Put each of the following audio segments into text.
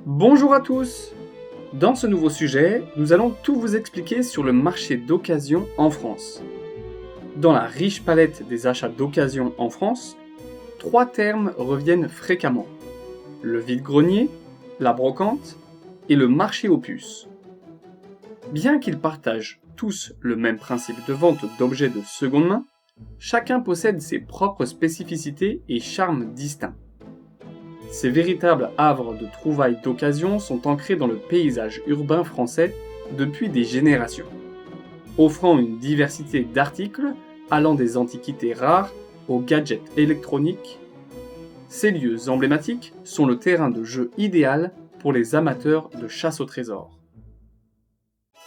Bonjour à tous! Dans ce nouveau sujet, nous allons tout vous expliquer sur le marché d'occasion en France. Dans la riche palette des achats d'occasion en France, 3 termes reviennent fréquemment. Le vide-grenier, la brocante et le marché aux puces. Bien qu'ils partagent tous le même principe de vente d'objets de seconde main, chacun possède ses propres spécificités et charmes distincts. Ces véritables havres de trouvailles d'occasion sont ancrés dans le paysage urbain français depuis des générations, offrant une diversité d'articles allant des antiquités rares aux gadgets électroniques. Ces lieux emblématiques sont le terrain de jeu idéal pour les amateurs de chasse au trésor.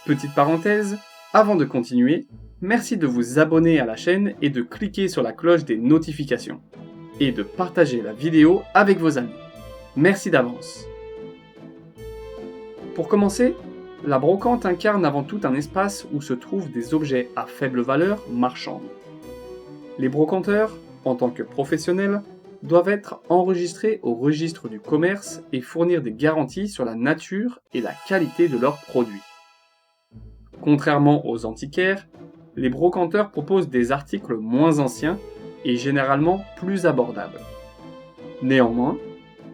Petite parenthèse, avant de continuer, merci de vous abonner à la chaîne et de cliquer sur la cloche des notifications, et de partager la vidéo avec vos amis. Merci d'avance. Pour commencer, la brocante incarne avant tout un espace où se trouvent des objets à faible valeur marchande. Les brocanteurs, en tant que professionnels, doivent être enregistrés au registre du commerce et fournir des garanties sur la nature et la qualité de leurs produits. Contrairement aux antiquaires, les brocanteurs proposent des articles moins anciens et généralement plus abordables. Néanmoins,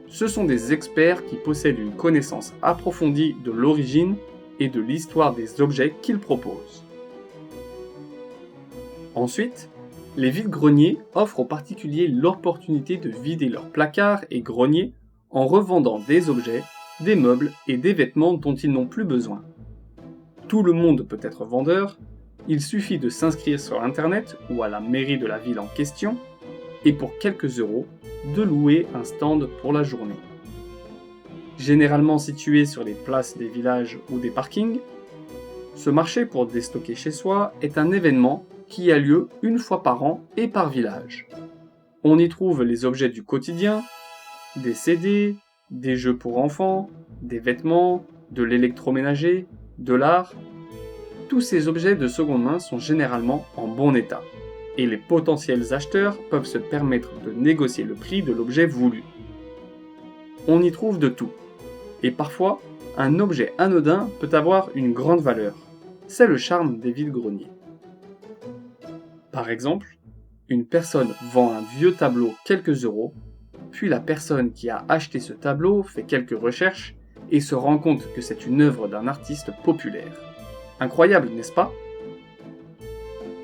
ce sont des experts qui possèdent une connaissance approfondie de l'origine et de l'histoire des objets qu'ils proposent. Ensuite, les vide-greniers offrent aux particuliers l'opportunité de vider leurs placards et greniers en revendant des objets, des meubles et des vêtements dont ils n'ont plus besoin. Tout le monde peut être vendeur, il suffit de s'inscrire sur internet ou à la mairie de la ville en question et pour quelques euros, de louer un stand pour la journée. Généralement situé sur les places des villages ou des parkings, ce marché pour déstocker chez soi est un événement qui a lieu une fois par an et par village. On y trouve les objets du quotidien, des CD, des jeux pour enfants, des vêtements, de l'électroménager, de l'art. Tous ces objets de seconde main sont généralement en bon état, et les potentiels acheteurs peuvent se permettre de négocier le prix de l'objet voulu. On y trouve de tout, et parfois, un objet anodin peut avoir une grande valeur. C'est le charme des vide-greniers. Par exemple, une personne vend un vieux tableau quelques euros, puis la personne qui a acheté ce tableau fait quelques recherches et se rend compte que c'est une œuvre d'un artiste populaire. Incroyable, n'est-ce pas ?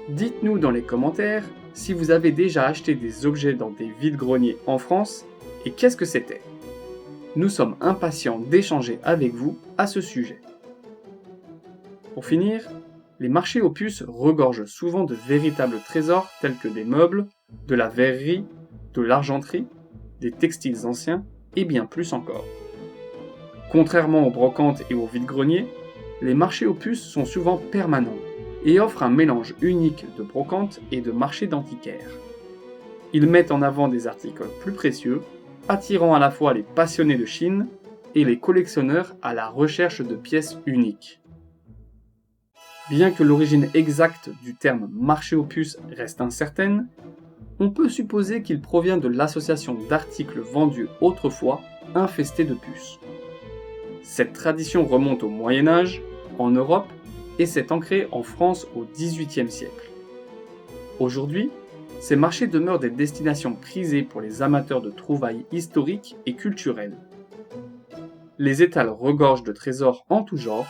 Dites-nous dans les commentaires si vous avez déjà acheté des objets dans des vide-greniers en France et qu'est-ce que c'était. Nous sommes impatients d'échanger avec vous à ce sujet. Pour finir, les marchés aux puces regorgent souvent de véritables trésors tels que des meubles, de la verrerie, de l'argenterie, des textiles anciens et bien plus encore. Contrairement aux brocantes et aux vide-greniers, les marchés aux puces sont souvent permanents et offrent un mélange unique de brocante et de marché d'antiquaires. Ils mettent en avant des articles plus précieux, attirant à la fois les passionnés de Chine et les collectionneurs à la recherche de pièces uniques. Bien que l'origine exacte du terme marché aux puces reste incertaine, on peut supposer qu'il provient de l'association d'articles vendus autrefois infestés de puces. Cette tradition remonte au Moyen Âge, en Europe, et s'est ancrée en France au XVIIIe siècle. Aujourd'hui, ces marchés demeurent des destinations prisées pour les amateurs de trouvailles historiques et culturelles. Les étals regorgent de trésors en tout genre,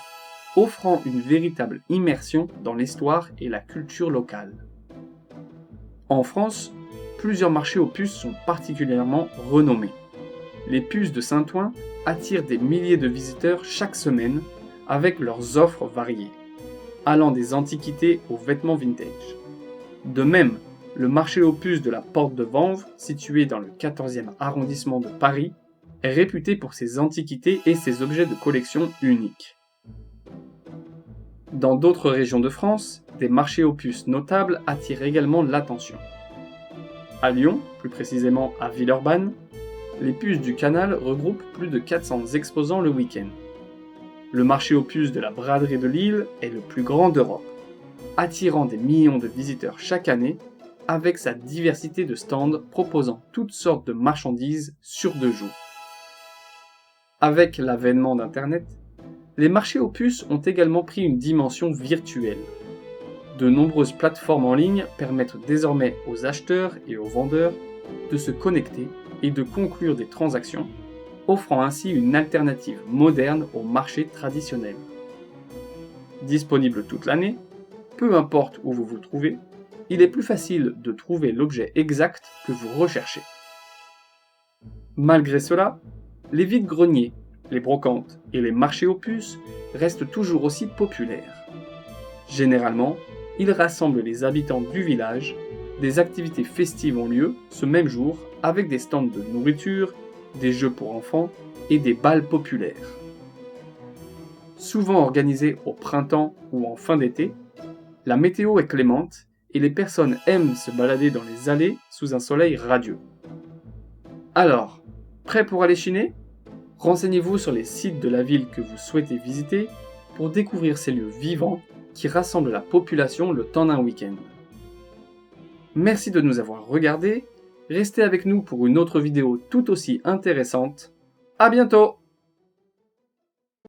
offrant une véritable immersion dans l'histoire et la culture locale. En France, plusieurs marchés aux puces sont particulièrement renommés. Les puces de Saint-Ouen attirent des milliers de visiteurs chaque semaine avec leurs offres variées, allant des antiquités aux vêtements vintage. De même, le marché aux puces de la Porte de Vanves, situé dans le 14e arrondissement de Paris, est réputé pour ses antiquités et ses objets de collection uniques. Dans d'autres régions de France, des marchés aux puces notables attirent également l'attention. À Lyon, plus précisément à Villeurbanne, les puces du Canal regroupent plus de 400 exposants le week-end. Le marché aux puces de la braderie de Lille est le plus grand d'Europe, attirant des millions de visiteurs chaque année avec sa diversité de stands proposant toutes sortes de marchandises sur 2 jours. Avec l'avènement d'Internet, les marchés aux puces ont également pris une dimension virtuelle. De nombreuses plateformes en ligne permettent désormais aux acheteurs et aux vendeurs de se connecter et de conclure des transactions, offrant ainsi une alternative moderne au marché traditionnel. Disponible toute l'année, peu importe où vous vous trouvez, il est plus facile de trouver l'objet exact que vous recherchez. Malgré cela, les vide-greniers, les brocantes et les marchés aux puces restent toujours aussi populaires. Généralement, ils rassemblent les habitants du village, des activités festives ont lieu ce même jour avec des stands de nourriture, des jeux pour enfants et des bals populaires. Souvent organisés au printemps ou en fin d'été, la météo est clémente et les personnes aiment se balader dans les allées sous un soleil radieux. Alors, prêt pour aller chiner ? Renseignez-vous sur les sites de la ville que vous souhaitez visiter pour découvrir ces lieux vivants qui rassemblent la population le temps d'un week-end. Merci de nous avoir regardés, restez avec nous pour une autre vidéo tout aussi intéressante. À bientôt!